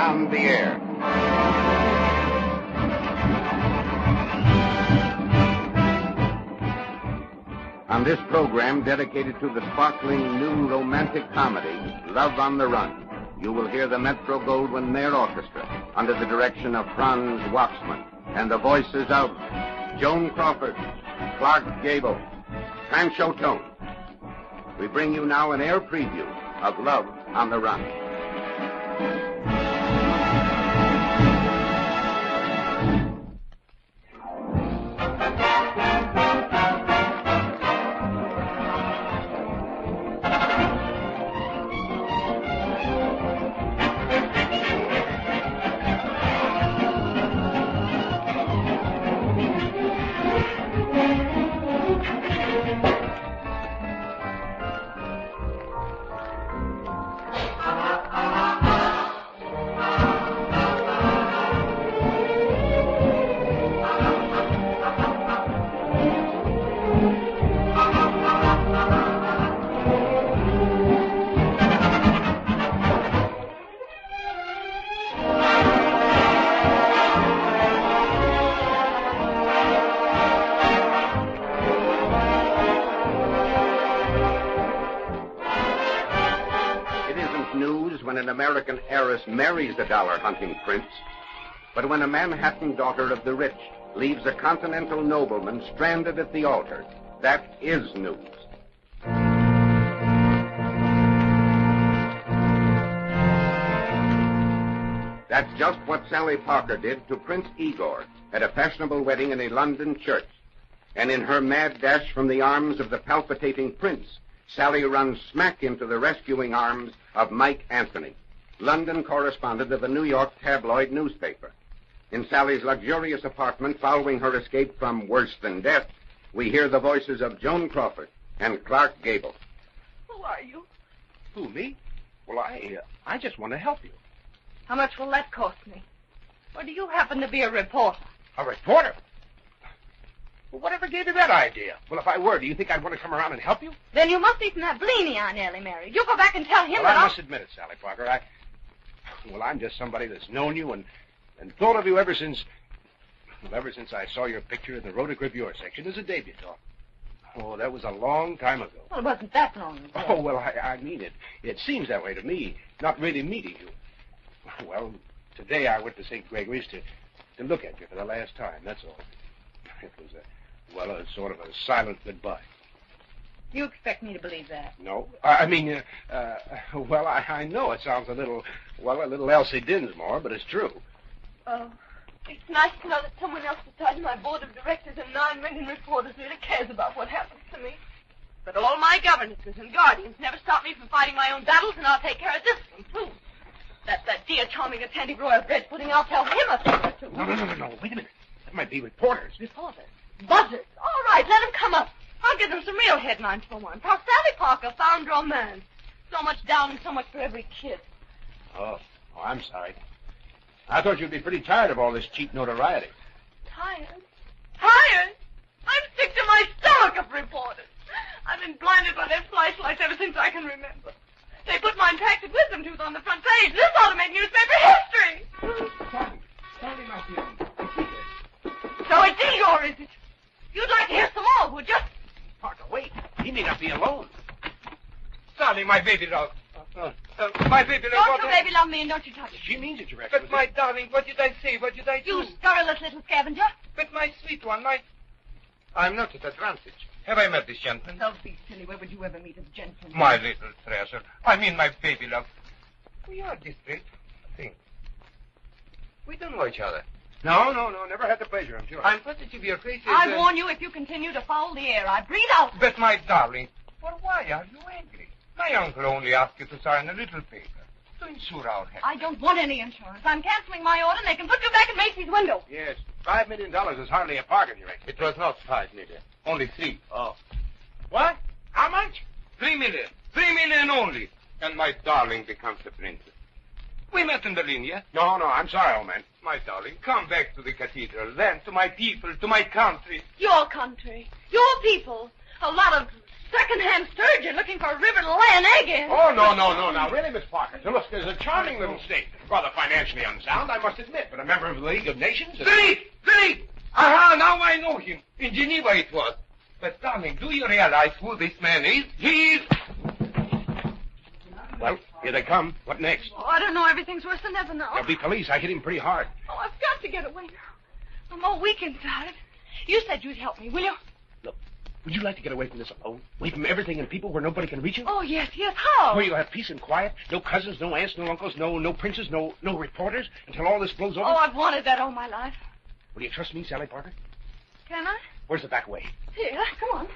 on the air. On this program dedicated to the sparkling new romantic comedy, Love on the Run, you will hear the Metro-Goldwyn-Mayer Orchestra under the direction of Franz Waxman and the voices of Joan Crawford, Clark Gable, Pancho Tone. We bring you now an air preview of Love on the Run. When an American heiress marries a dollar-hunting prince, but when a Manhattan daughter of the rich leaves a continental nobleman stranded at the altar, that is news. That's just what Sally Parker did to Prince Igor at a fashionable wedding in a London church. And in her mad dash from the arms of the palpitating prince, Sally runs smack into the rescuing arms of Mike Anthony, London correspondent of a New York tabloid newspaper. In Sally's luxurious apartment following her escape from worse than death, we hear the voices of Joan Crawford and Clark Gable. Who are you? Who, me? Well, I just want to help you. How much will that cost me? Or do you happen to be a reporter? A reporter? Well, whatever gave you that idea? Well, if I were, do you think I'd want to come around and help you? Then you must be from that Bleeny I nearly married. You go back and tell him well, that I must admit it, Sally Parker. I'm just somebody that's known you and thought of you ever since I saw your picture in the Rotogravure section as a debutante. Oh, that was a long time ago. Well, it wasn't that long ago. Oh, well, I mean it. It seems that way to me, not really meeting you. Well, today I went to St. Gregory's to look at you for the last time, that's all. It was a sort of a silent goodbye. You expect me to believe that? No. I know it sounds a little Elsie Dinsmore, but it's true. Oh, it's nice to know that someone else besides my board of directors and 9 million reporters really cares about what happens to me. But all my governesses and guardians never stop me from fighting my own battles, and I'll take care of this one, too. That's that dear, charming attending royal bread pudding. I'll tell him a thing or two. No. Wait a minute. That might be reporters. Reporters? Buzzards. All right, let them come up. I'll give them some real headlines for once. How Sally Parker found romance. So much down and so much for every kid. Oh, I'm sorry. I thought you'd be pretty tired of all this cheap notoriety. Tired? Tired? I'm sick to my stomach of reporters. I've been blinded by their flashlights ever since I can remember. They put my impacted wisdom tooth on the front page. This ought to make newspaper history. Sally, my dear. So it's Igor, is it? You'd like to hear some more, would you? Parker, wait. He may not be alone. Sally, my baby love. My baby love. Don't you baby love me and don't you touch me. She means it, Your Excellency. But my darling, what did I say? What did I do? You scurrilous little scavenger. But my sweet one, I'm not at advantage. Have I met this gentleman? Don't be silly. Where would you ever meet a gentleman? My little treasure. I mean my baby love. We are distant. Think. We don't know each other. No. Never had the pleasure, I'm sure. I'm positive your face is... I warn you, if you continue to foul the air, I breathe out. But my darling, well, why are you angry? My uncle only asked you to sign a little paper to insure our health. I don't want any insurance. I'm canceling my order, and they can put you back in Macy's window. Yes, $5 million is hardly a bargain, Your Excellency. It was not 5 million. Only 3. Oh. What? How much? 3 million. 3 million only. And my darling becomes the princess. We met in Berlin, yes? No, I'm sorry, old man. My darling, come back to the cathedral, then to my people, to my country. Your country. Your people. A lot of second-hand sturgeon looking for a river to lay an egg in. Oh, no. Now, really, Miss Parker. Now, look, there's a charming little state. Rather financially unsound, I must admit, but a member of the League of Nations. Drake! Aha, now I know him. In Geneva it was. But, darling, do you realize who this man is? He's... Well, here they come. What next? Oh, I don't know. Everything's worse than ever now. There'll be police. I hit him pretty hard. Oh, I've got to get away now. I'm all weak inside. You said you'd help me, will you? Look, would you like to get away from this alone? Away from everything and people where nobody can reach you? Oh, yes. How? Where you have peace and quiet? No cousins, no aunts, no uncles, no princes, no reporters until all this blows over? Oh, I've wanted that all my life. Will you trust me, Sally Parker? Can I? Where's the back way? Here, come on.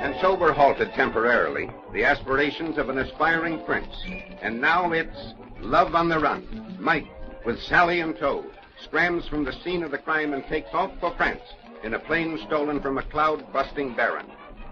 And so were halted temporarily the aspirations of an aspiring prince. And now it's love on the run. Mike, with Sally in tow, scrams from the scene of the crime and takes off for France in a plane stolen from a cloud-busting baron.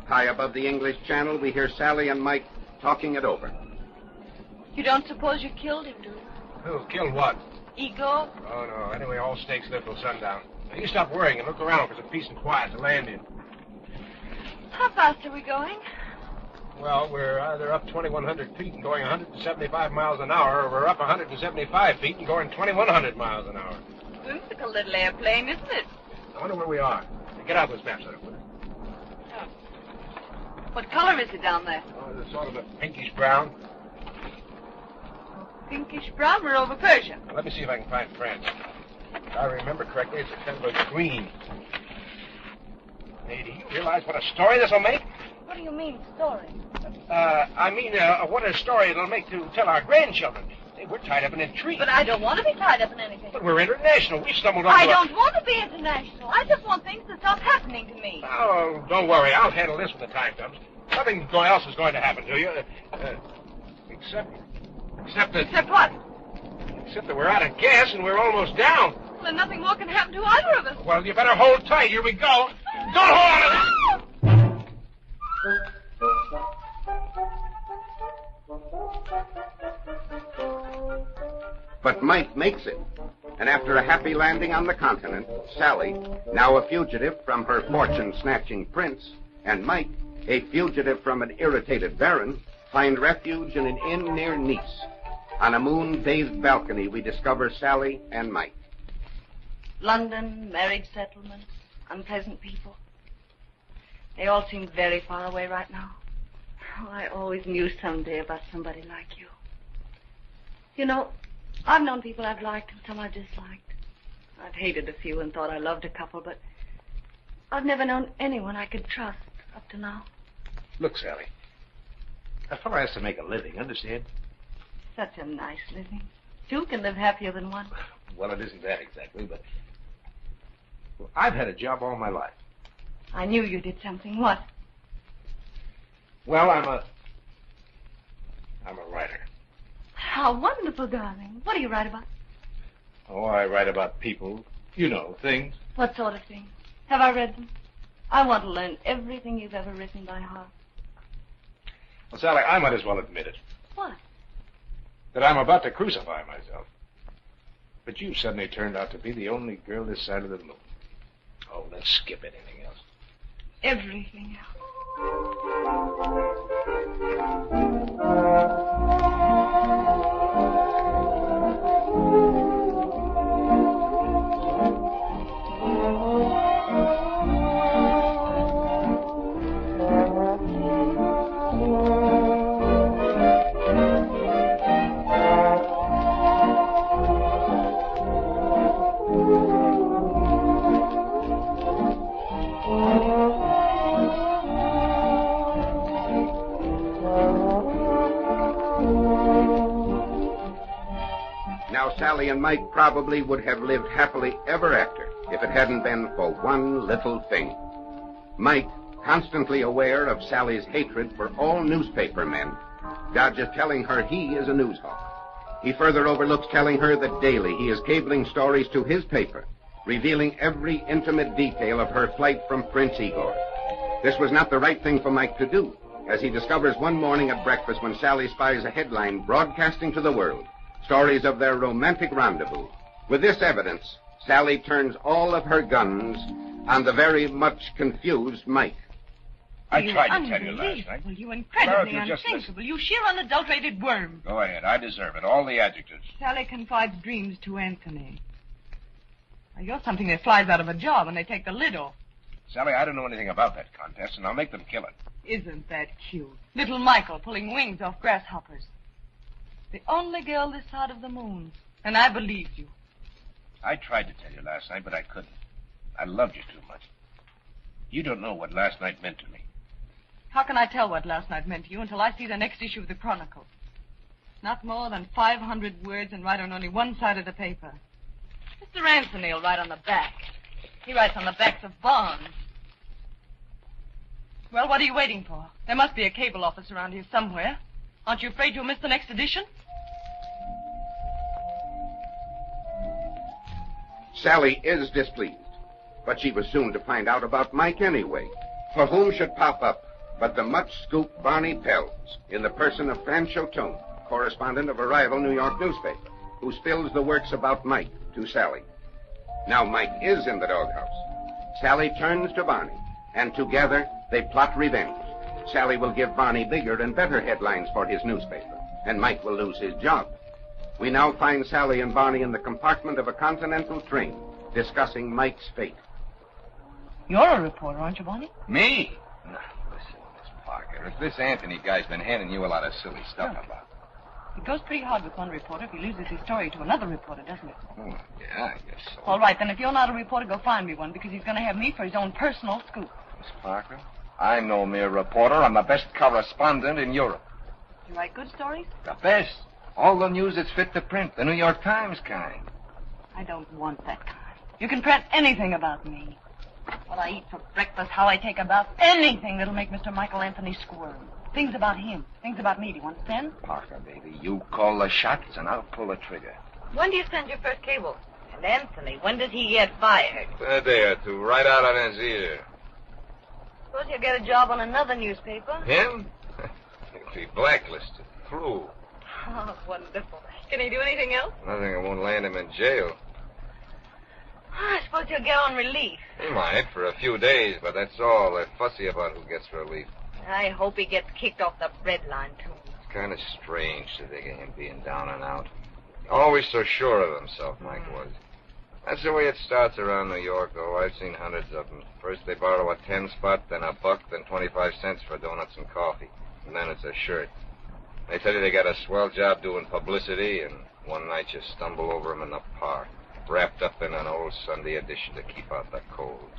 High above the English Channel, we hear Sally and Mike talking it over. You don't suppose you killed him, do you? Who? Killed what? Igor? Oh, no. Anyway, all stakes live till sundown. Now, you stop worrying and look around for some peace and quiet to land in. How fast are we going? Well, we're either up 2,100 feet and going 175 miles an hour, or we're up 175 feet and going 2,100 miles an hour. Whimsical little airplane, isn't it? I wonder where we are. Get out those maps, would it? What color is it down there? Oh, it's sort of a pinkish brown. Pinkish brown. We're over Persia. Now, let me see if I can find France. If I remember correctly, it's a kind of a green. Hey, do you realize what a story this will make? What do you mean, story? What a story it'll make to tell our grandchildren. Hey, we're tied up in intrigue. But I don't want to be tied up in anything. But we're international. We stumbled onto I don't want to be international. I just want things to stop happening to me. Oh, don't worry. I'll handle this when the time comes. Nothing else is going to happen to you. Except what? Except that we're out of gas and we're almost down. Well, then nothing more can happen to either of us. Well, you better hold tight. Here we go. Don't hold on to But Mike makes it. And after a happy landing on the continent, Sally, now a fugitive from her fortune-snatching prince, and Mike, a fugitive from an irritated baron, find refuge in an inn near Nice. On a moon-bathed balcony, we discover Sally and Mike. London, marriage settlements, unpleasant people. They all seem very far away right now. Oh, I always knew someday about somebody like you. You know, I've known people I've liked and some I've disliked. I've hated a few and thought I loved a couple, but I've never known anyone I could trust up to now. Look, Sally. A fellow has to make a living, understand? Such a nice living. Two can live happier than one. Well, it isn't that exactly, but... Well, I've had a job all my life. I knew you did something. What? Well, I'm a writer. How wonderful, darling. What do you write about? Oh, I write about people. You know, things. What sort of things? Have I read them? I want to learn everything you've ever written by heart. Well, Sally, I might as well admit it. What? That I'm about to crucify myself. But you suddenly turned out to be the only girl this side of the moon. Oh, let's skip anything else. Everything else. Sally and Mike probably would have lived happily ever after if it hadn't been for one little thing. Mike, constantly aware of Sally's hatred for all newspaper men, dodges telling her he is a news hawk. He further overlooks telling her that daily he is cabling stories to his paper, revealing every intimate detail of her flight from Prince Igor. This was not the right thing for Mike to do, as he discovers one morning at breakfast when Sally spies a headline broadcasting to the world stories of their romantic rendezvous. With this evidence, Sally turns all of her guns on the very much confused Mike. I tried to tell you last night. You incredibly Well, if you just unthinkable. You sheer unadulterated worm. Go ahead. I deserve it. All the adjectives. Sally confides dreams to Anthony. Now, you're something that flies out of a job and they take the lid off. Sally, I don't know anything about that contest, and I'll make them kill it. Isn't that cute? Little Michael pulling wings off grasshoppers. The only girl this side of the moon. And I believed you. I tried to tell you last night, but I couldn't. I loved you too much. You don't know what last night meant to me. How can I tell what last night meant to you until I see the next issue of the Chronicle? Not more than 500 words and write on only one side of the paper. Mr. Anthony will write on the back. He writes on the backs of bonds. Well, what are you waiting for? There must be a cable office around here somewhere. Aren't you afraid you'll miss the next edition? Sally is displeased, but she was soon to find out about Mike anyway. For whom should pop up but the much-scooped Barney Pells in the person of Franchot Tone, correspondent of a rival New York newspaper, who spills the works about Mike to Sally. Now Mike is in the doghouse. Sally turns to Barney, and together they plot revenge. Sally will give Barney bigger and better headlines for his newspaper, and Mike will lose his job. We now find Sally and Barney in the compartment of a continental train, discussing Mike's fate. You're a reporter, aren't you, Barney? Me? No, listen, Miss Parker. If this Anthony guy's been handing you a lot of silly stuff about... It goes pretty hard with one reporter if he loses his story to another reporter, doesn't it? Oh, yeah, I guess so. All right, then if you're not a reporter, go find me one, because he's going to have me for his own personal scoop. Miss Parker, I'm no mere reporter. I'm the best correspondent in Europe. You write good stories? The best. All the news that's fit to print. The New York Times kind. I don't want that kind. You can print anything about me. What I eat for breakfast, how I take a bath, anything that'll make Mr. Michael Anthony squirm. Things about him, things about me. Do you understand? Parker, baby, you call the shots and I'll pull the trigger. When do you send your first cable? And Anthony, when does he get fired? A day or two, right out on his ear. Suppose you'll get a job on another newspaper. Him? He'll be blacklisted. Through. Oh, wonderful. Can he do anything else? Nothing that won't land him in jail. I suppose you'll get on relief. He might for a few days, but that's all. They're fussy about who gets relief. I hope he gets kicked off the bread line, too. It's kind of strange to think of him being down and out. Always so sure of himself, Mike was. That's the way it starts around New York, though. I've seen hundreds of them. First they borrow a 10 spot, then a buck, then 25 cents for donuts and coffee. And then it's a shirt. They tell you they got a swell job doing publicity, and one night you stumble over them in the park, wrapped up in an old Sunday edition to keep out the cold.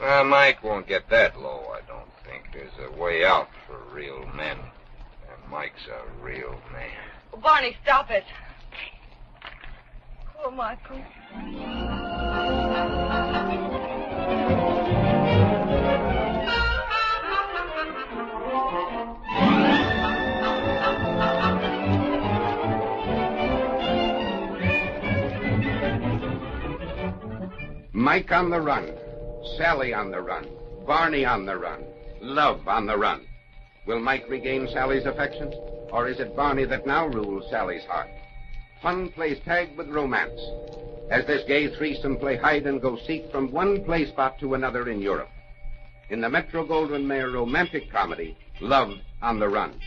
Well, Mike won't get that low, I don't think. There's a way out for real men. And Mike's a real man. Oh, Barney, stop it. Poor Michael. Mike on the run. Sally on the run. Barney on the run. Love on the run. Will Mike regain Sally's affections? Or is it Barney that now rules Sally's heart? Fun plays tag with romance, as this gay threesome play hide-and-go-seek from one play spot to another in Europe. In the Metro-Goldwyn-Mayer romantic comedy, Love on the Run.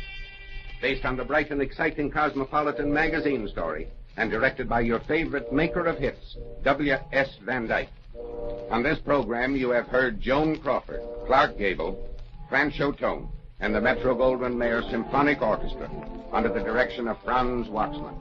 Based on the bright and exciting Cosmopolitan magazine story, and directed by your favorite maker of hits, W.S. Van Dyke. On this program, you have heard Joan Crawford, Clark Gable, Franchot Tone, and the Metro-Goldwyn-Mayer Symphonic Orchestra, under the direction of Franz Waxman.